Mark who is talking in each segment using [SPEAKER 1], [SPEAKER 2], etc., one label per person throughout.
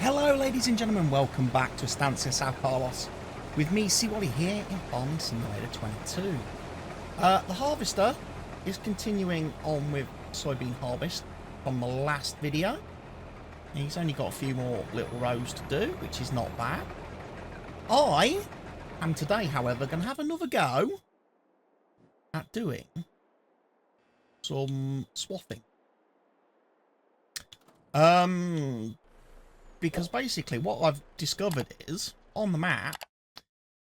[SPEAKER 1] Hello ladies and gentlemen, welcome back to Estância São Carlos with me, Wally here in Farming Simulator 22. The harvester is continuing on with soybean harvest from the last video. He's only got a few more little rows to do, which is not bad. I am today, however, going to have another go at doing some swathing. Because basically what I've discovered is, on the map,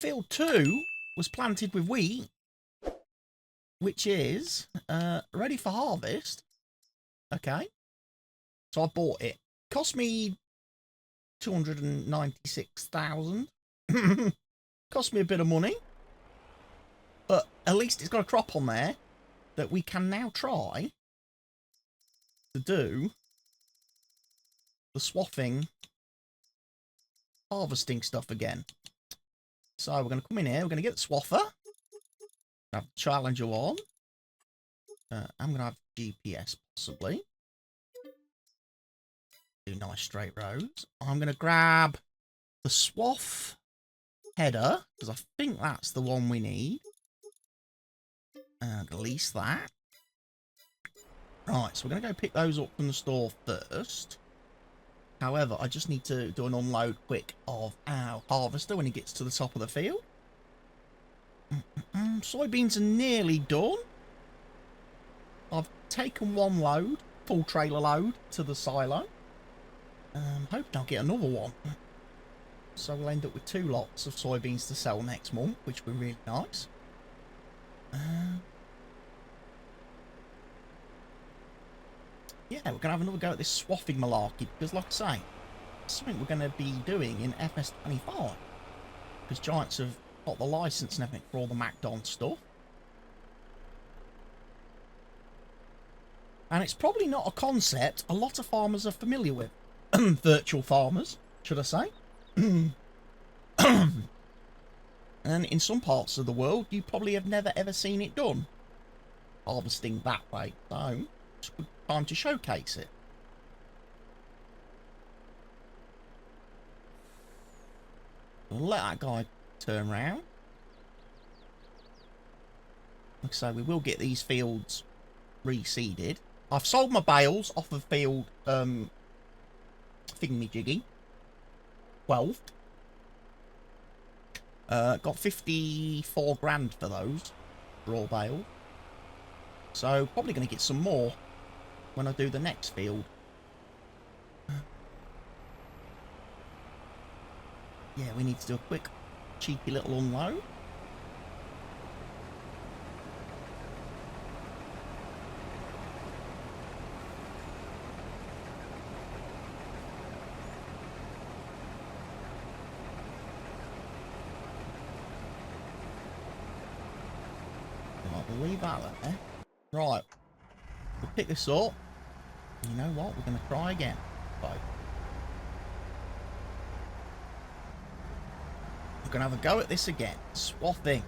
[SPEAKER 1] field 2 was planted with wheat, which is ready for harvest. Okay. So I bought it. Cost me 296,000. Cost me a bit of money. But at least it's got a crop on there that we can now try to do the swathing harvesting stuff again. So we're going to come in here, we're going to get the swather, have the Challenger on. I'm going to have GPS possibly. Do nice straight rows. I'm going to grab the swath header, because I think that's the one we need. And release that. Right, so we're going to go pick those up from the store first. However, I just need to do an unload quick of our harvester when he gets to the top of the field. Soybeans are nearly done. I've taken one load, full trailer load, to the silo. Hoping I'll get another one. So we'll end up with 2 lots of soybeans to sell next month, which will be really nice. Yeah, we're going to have another go at this swathing malarkey, because like I say, it's something we're going to be doing in FS25. Because Giants have got the license and everything for all the MacDon stuff. And it's probably not a concept a lot of farmers are familiar with. Virtual farmers, should I say. And in some parts of the world, you probably have never ever seen it done. Harvesting that way. So, it's a good time to showcase it. We'll let that guy turn round. Like I say, we will get these fields reseeded. I've sold my bales off of field thingy-jiggy. 12. Got 54 grand for those raw bale. So probably going to get some more when I do the next field. Yeah, we need to do a quick, cheeky little unload. Right, we'll leave that there. Right. We'll pick this up. You know what? We're going to try again. Right. We're going to have a go at this again. Swathing.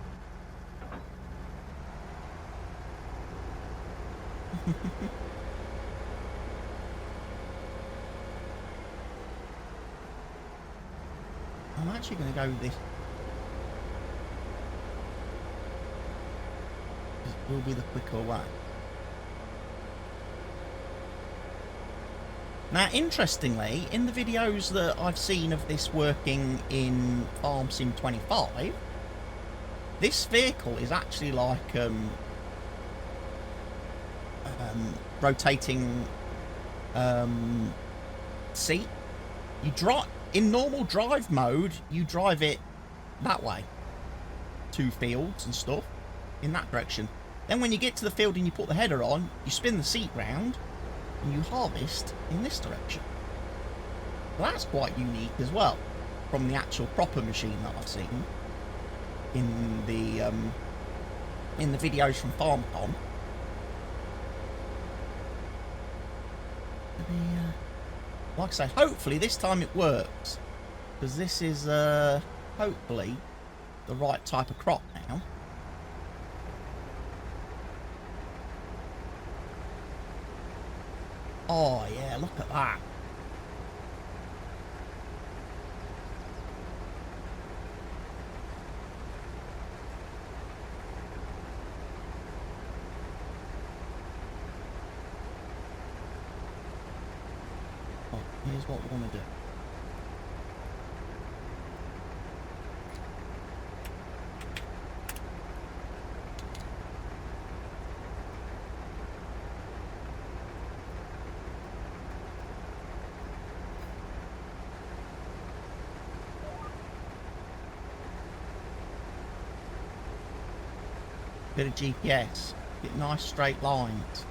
[SPEAKER 1] I'm actually going to go with this. This will be the quicker way. Now, interestingly, in the videos that I've seen of this working in Farm Sim 25, this vehicle is actually like rotating seat. You drive in normal drive mode. You drive it that way, to fields and stuff in that direction. Then when you get to the field and you put the header on, you spin the seat round. And you harvest in this direction. Well, that's quite unique as well from the actual proper machine that I've seen in the videos from FarmCon. Like I say, hopefully this time it works, because this is hopefully the right type of crop now. Oh, yeah, look at that. here's what we want to do. Bit of GPS, get nice straight lines.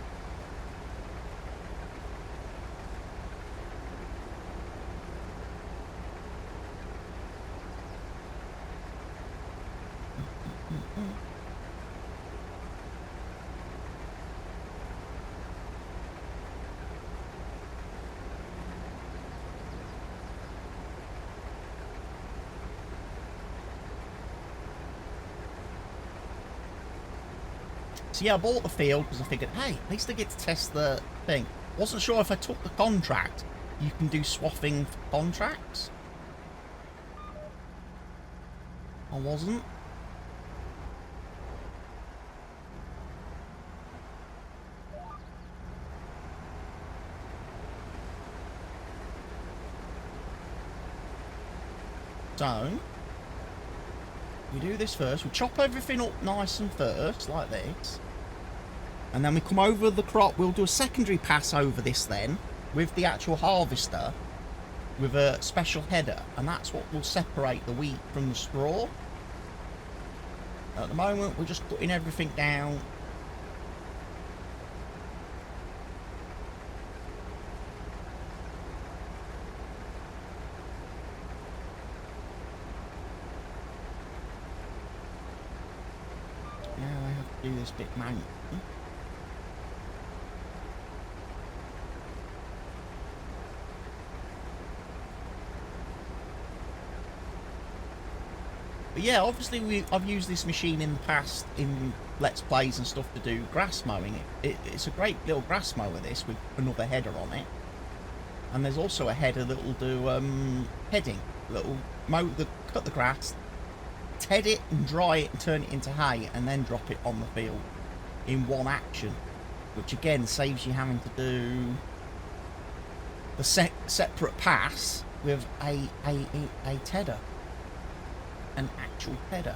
[SPEAKER 1] So yeah, I bought the field because I figured, hey, at least I get to test the thing. Wasn't sure if I took the contract, you can do swathing for contracts. I wasn't. So, we do this first. We chop everything up nice and first, like this. And then we come over the crop. We'll do a secondary pass over this then, with the actual harvester, with a special header. And that's what will separate the wheat from the straw. At the moment, we're just putting everything down. Now I have to do this bit manually. But yeah, obviously I've used this machine in the past in Let's Plays and stuff to do grass mowing. It's a great little grass mower, this, with another header on it. And there's also a header that will do heading. That'll cut the grass, ted it and dry it and turn it into hay, and then drop it on the field in one action. Which again saves you having to do the separate pass with a tedder. An actual header.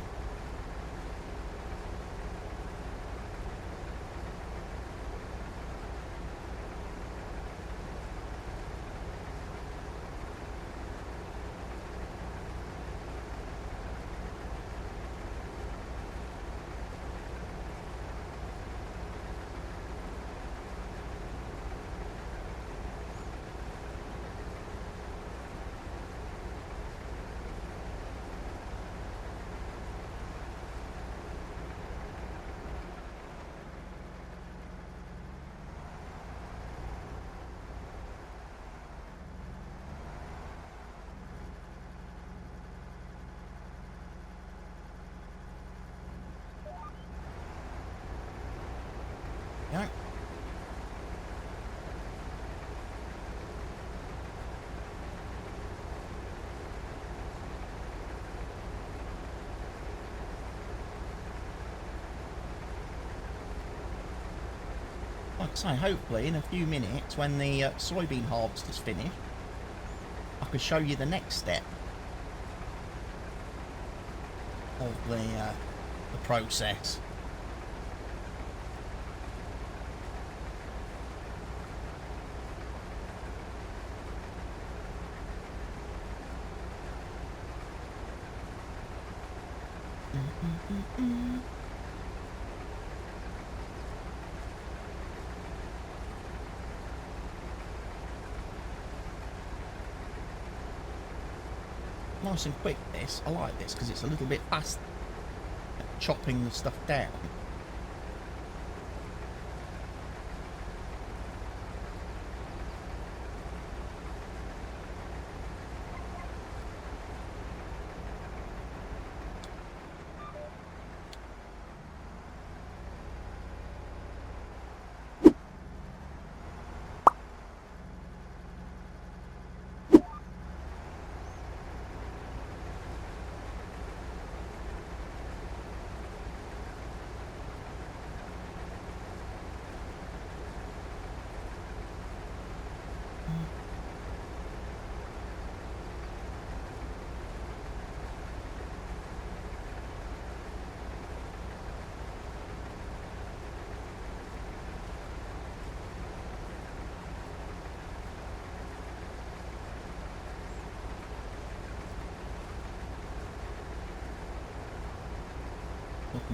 [SPEAKER 1] Yeah. Like I say, hopefully in a few minutes when the soybean harvest is finished, I can show you the next step of the process. Nice and quick this. I like this because it's a little bit fast at chopping the stuff down.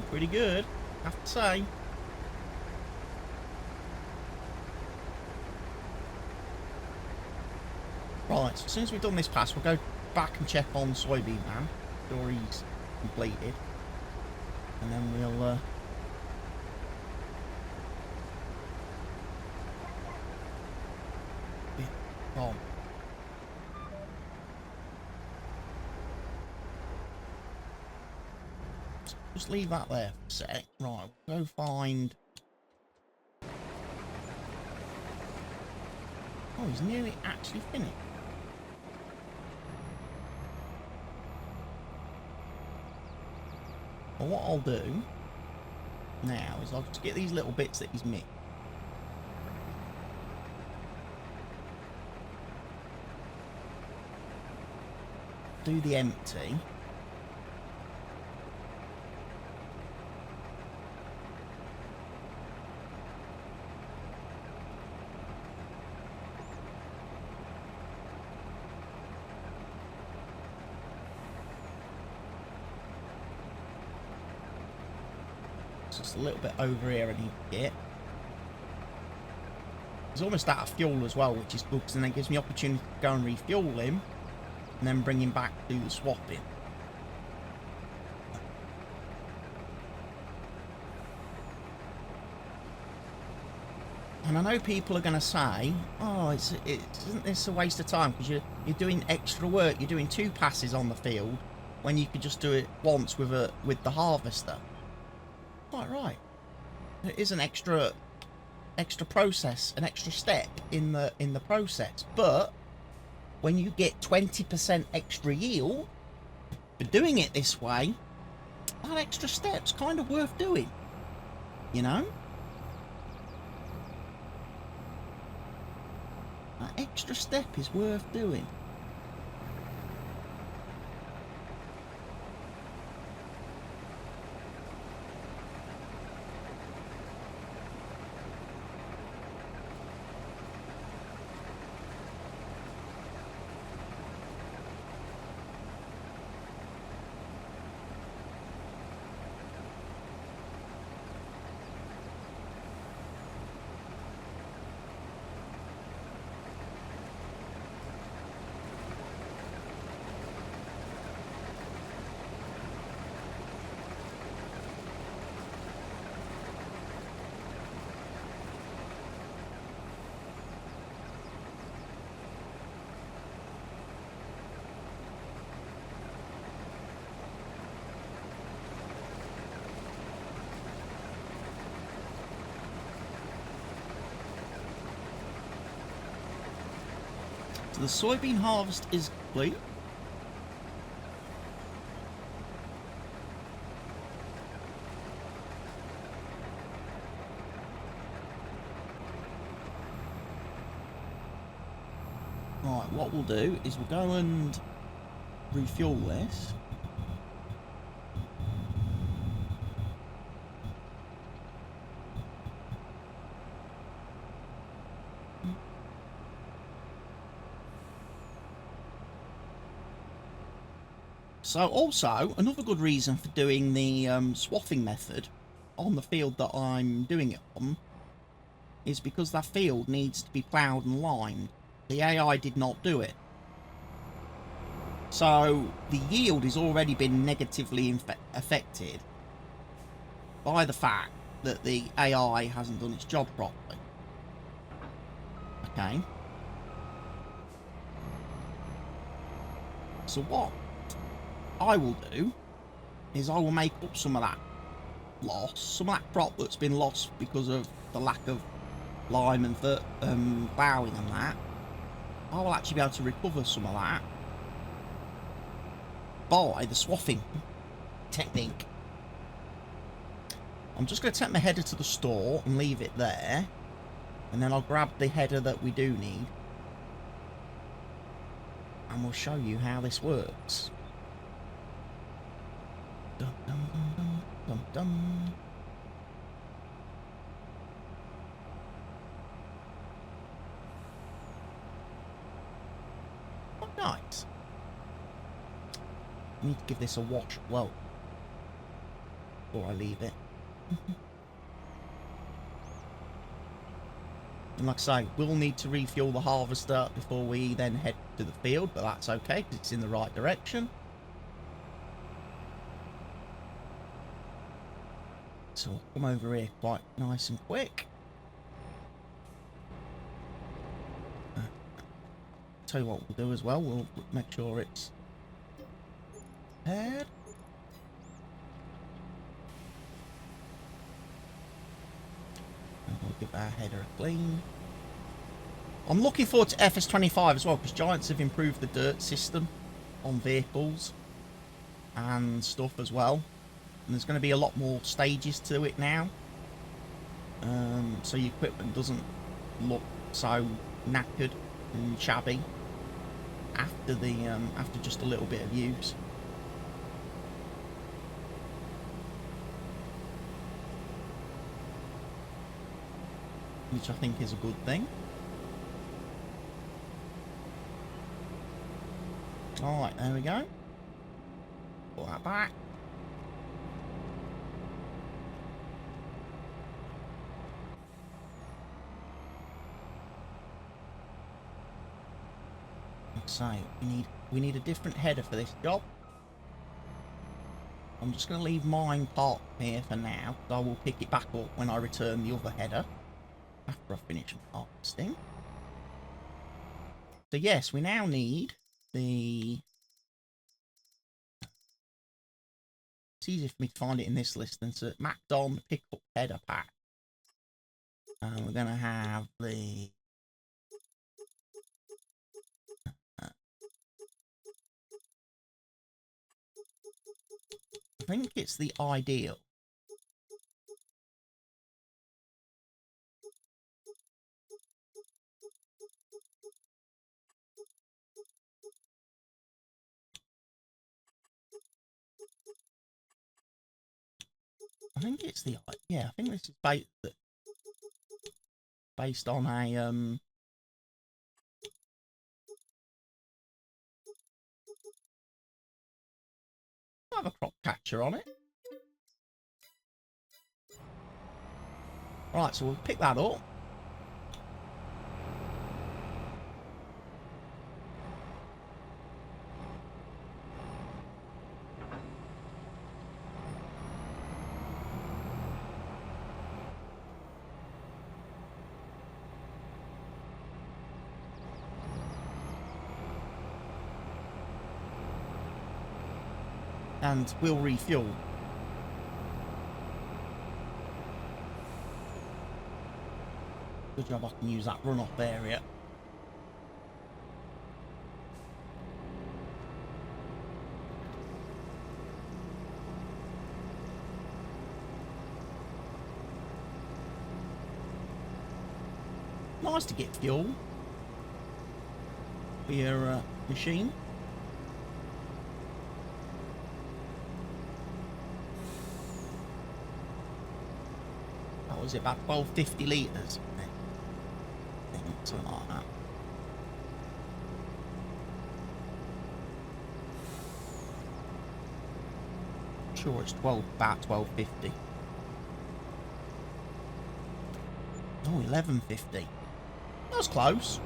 [SPEAKER 1] Pretty good, I have to say. Right, so as soon as we've done this pass, we'll go back and check on Soybean Man. Sure he's completed. And then we'll... on. Just leave that there for a sec. Right, we'll go find... Oh, he's nearly actually finished. Well, what I'll do now is I'll just get these little bits that he's missed. Do the empty. Just a little bit over here I need to get. He's almost out of fuel as well, which is good, because then it gives me opportunity to go and refuel him and then bring him back to the swapping. And I know people are going to say, oh, isn't this a waste of time, because you're doing extra work, you're doing 2 passes on the field when you could just do it once with the harvester. Quite right. It is an extra process, an extra step in the process. But when you get 20% extra yield for doing it this way, that extra step's kind of worth doing. You know? That extra step is worth doing. So the soybean harvest is complete. Right, what we'll do is we'll go and refuel this. So also, another good reason for doing the swathing method on the field that I'm doing it on is because that field needs to be ploughed and limed. The AI did not do it. So the yield has already been negatively affected by the fact that the AI hasn't done its job properly. Okay. So what I will do is I will make up some of that loss, some of that crop that's been lost because of the lack of lime and ploughing and that. I will actually be able to recover some of that by the swathing technique. I'm just going to take my header to the store and leave it there, and then I'll grab the header that we do need and we'll show you how this works. Dum, dum, dum, dum, dum, dum. Oh, nice. I need to give this a wash. Well, before I leave it. And like I say, we'll need to refuel the harvester before we then head to the field, but that's okay because it's in the right direction. So we'll come over here quite nice and quick. Tell you what we'll do as well, we'll make sure it's prepared. And we'll give our header a clean. I'm looking forward to FS25 as well, because Giants have improved the dirt system on vehicles and stuff as well. And there's going to be a lot more stages to it now. So your equipment doesn't look so knackered and shabby after the after just a little bit of use. Which I think is a good thing. Alright, there we go. Put that back. So we need a different header for this job. I'm just going to leave mine parked here for now. So I will pick it back up when I return the other header after I finish harvesting. So yes, we now need the... It's easier for me to find it in this list than to MacDon pickup header pack. And we're going to have the... I think it's the ideal. I think it's the, yeah, I think this is based on a I have a crop catcher on it. Right, so we'll pick that up. And we'll refuel. Good job I can use that runoff area. Nice to get fuel for your machine. Was it about 1250 litres? I think something like that. I'm sure it's about 1250. Oh, 1150. That was close.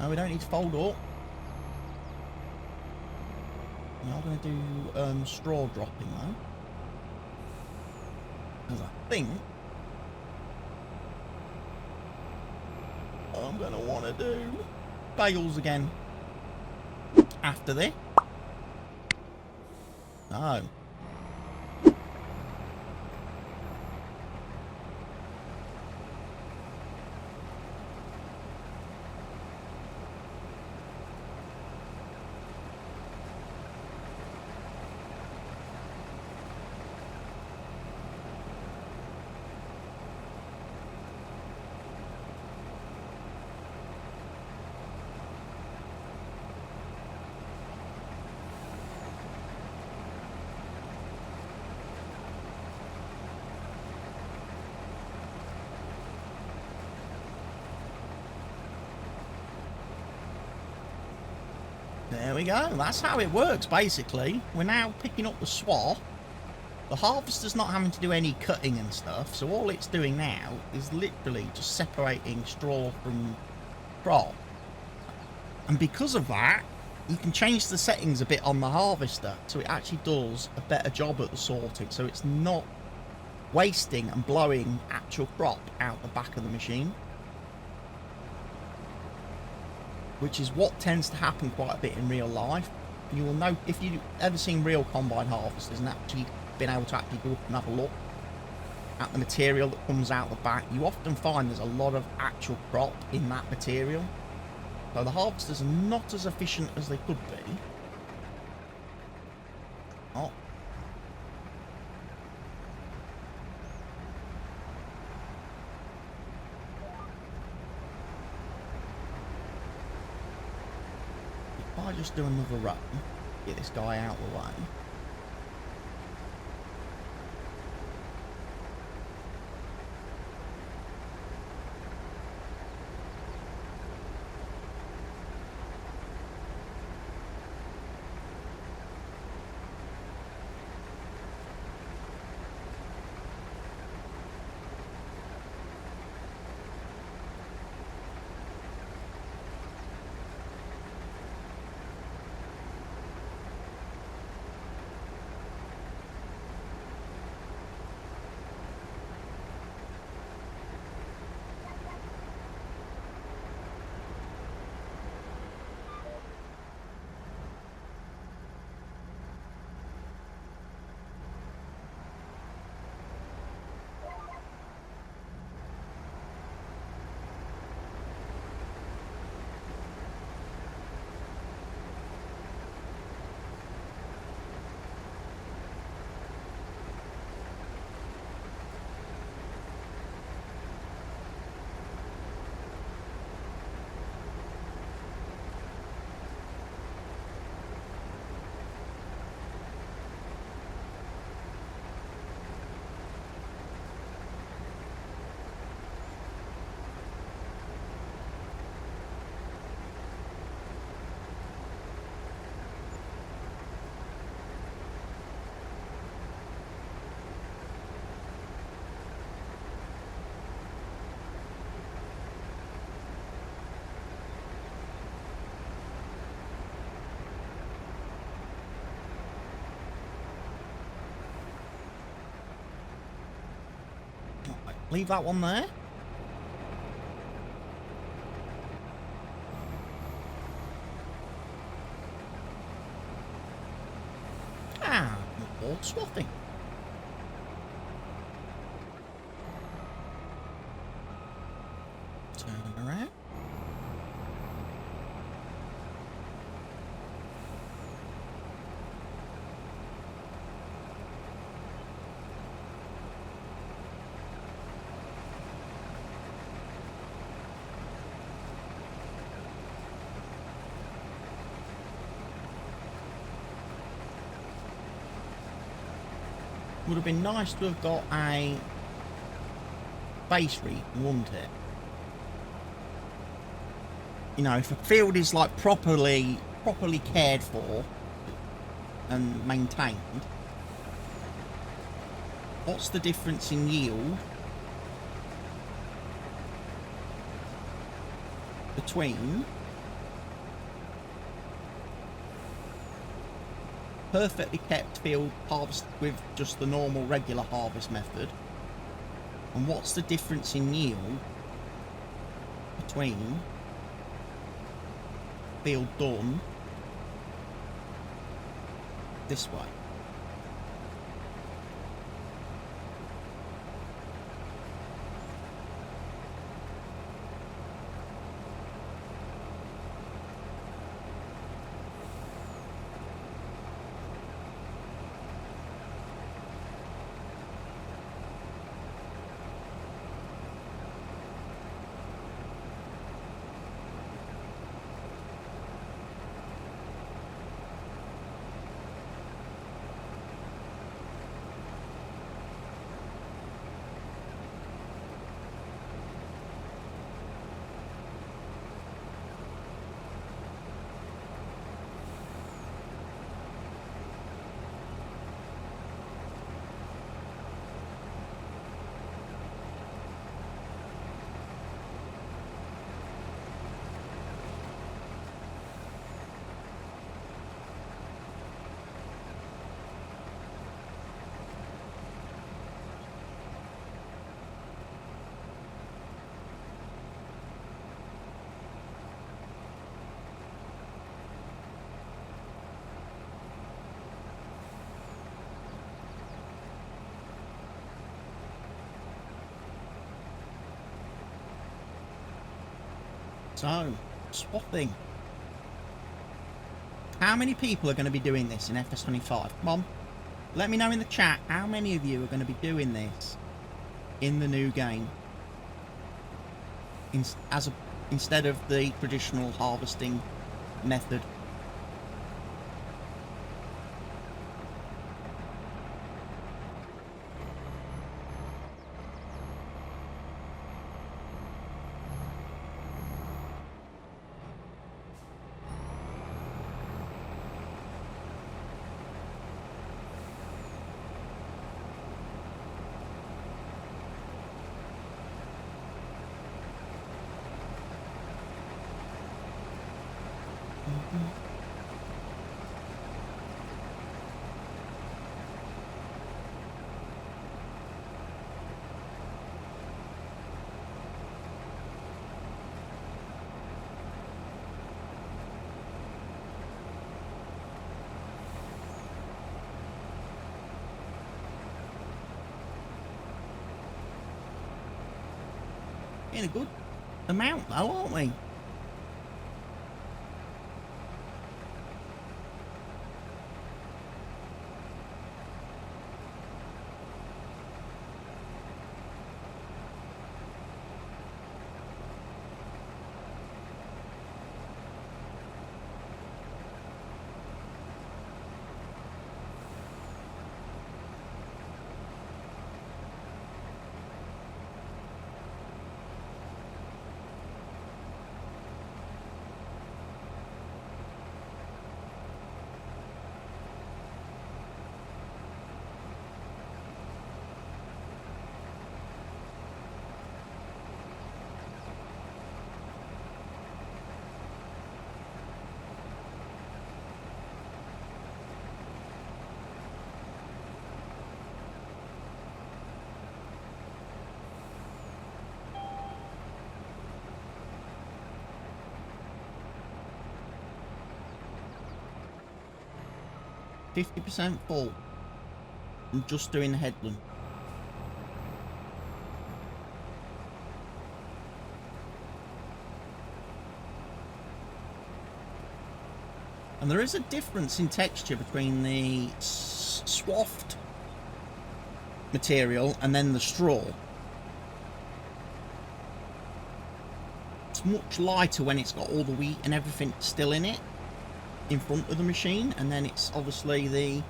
[SPEAKER 1] No, we don't need to fold up. We're not going to do straw dropping though. Because I think I'm going to want to do bales again after this. No. There we go. That's how it works, basically. We're now picking up the swath. The harvester's not having to do any cutting and stuff, so all it's doing now is literally just separating straw from crop. And because of that, you can change the settings a bit on the harvester, so it actually does a better job at the sorting, so it's not wasting and blowing actual crop out the back of the machine. Which is what tends to happen quite a bit in real life. You will know, if you've ever seen real combine harvesters and actually been able to actually go up and have a look at the material that comes out the back, you often find there's a lot of actual crop in that material. So the harvesters are not as efficient as they could be. Oh. If I just do another run, get this guy out of the way. Leave that one there. Ah, more swathing. Turn around. Would have been nice to have got a base read, wouldn't it? You know, if a field is like properly cared for and maintained, what's the difference in yield between perfectly kept field harvested with just the normal regular harvest method, and what's the difference in yield between field done this way? So, swathing. How many people are going to be doing this in FS25? Come on. Let me know in the chat how many of you are going to be doing this in the new game. Instead of the traditional harvesting method. In a good amount though, aren't we? %50 full. I'm just doing the headland. And there is a difference in texture between the swathed material and then the straw. It's much lighter when it's got all the wheat and everything still in it in front of the machine, and then it's obviously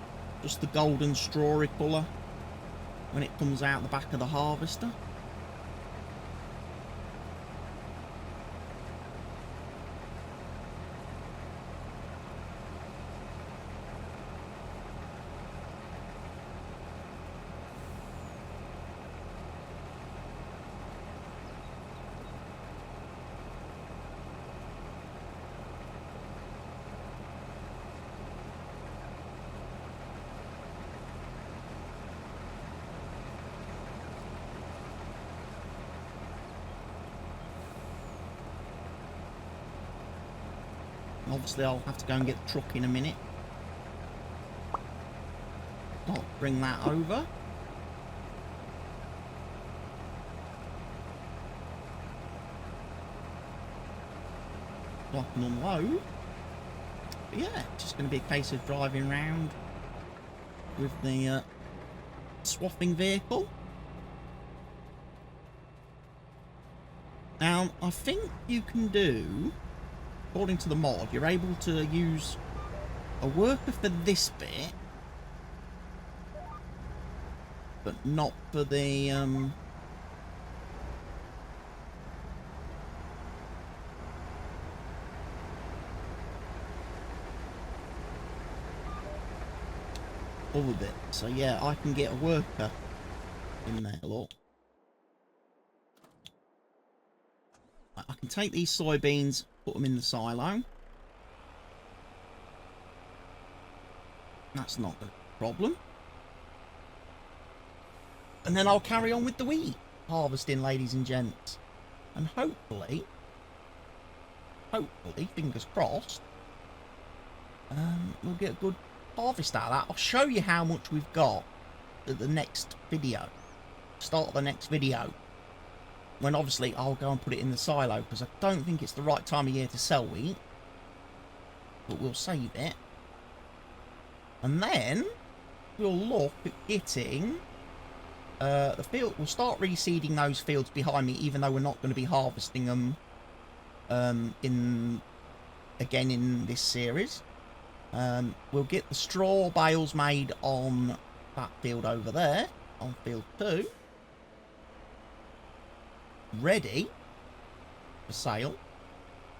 [SPEAKER 1] just the golden strawy colour when it comes out the back of the harvester. Obviously I'll have to go and get the truck in a minute. I'll bring that over. So I can unload. But yeah, it's just going to be a case of driving around with the swathing vehicle. Now, I think you can do, according to the mod, you're able to use a worker for this bit, but not for the other bit. So yeah, I can get a worker in there, look. I can take these soybeans, put them in the silo. That's not a problem. And then I'll carry on with the wheat harvesting, ladies and gents. And hopefully, fingers crossed, we'll get a good harvest out of that. I'll show you how much we've got at the next video. Start of the next video. when obviously I'll go and put it in the silo, because I don't think it's the right time of year to sell wheat. But we'll save it. And then we'll look at getting the field. We'll start reseeding those fields behind me, even though we're not going to be harvesting them in this series. We'll get the straw bales made on that field over there, on field 2, ready for sale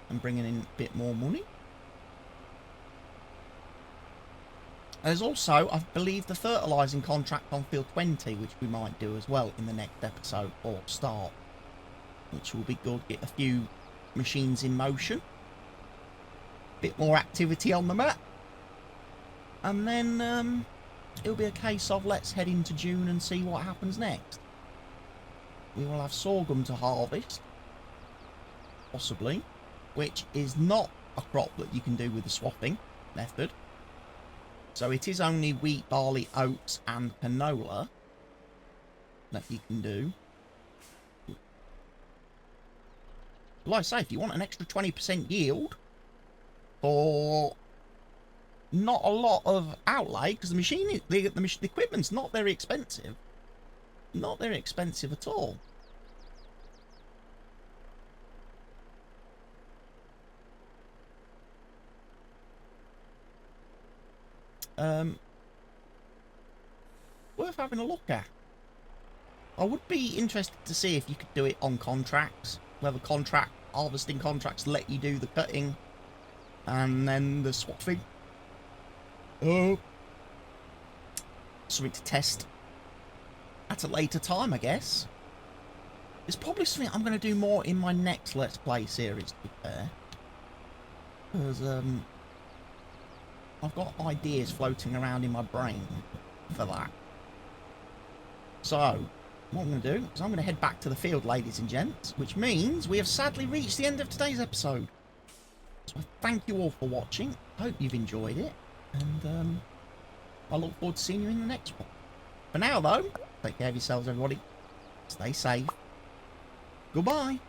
[SPEAKER 1] and bringing in a bit more money. There's also, I believe, the fertilising contract on field 20, which we might do as well in the next episode, or start, which will be good. Get a few machines in motion, bit more activity on the map, and then it'll be a case of let's head into June and see what happens next. We will have sorghum to harvest, possibly, which is not a crop that you can do with the swathing method. So it is only wheat, barley, oats and canola that you can do. Like I say, if you want an extra 20% yield for not a lot of outlay, because the equipment's not very expensive. Not very expensive at all. Worth having a look at. I would be interested to see if you could do it on contracts, whether harvesting contracts let you do the cutting and then the swathing. Oh, something to test at a later time, I guess. It's probably something I'm going to do more in my next Let's Play series, to be fair, because I've got ideas floating around in my brain for that. So, what I'm going to do is I'm going to head back to the field, ladies and gents, which means we have sadly reached the end of today's episode. So I thank you all for watching. I hope you've enjoyed it, and I look forward to seeing you in the next one. For now, though, take care of yourselves, everybody. Stay safe. Goodbye.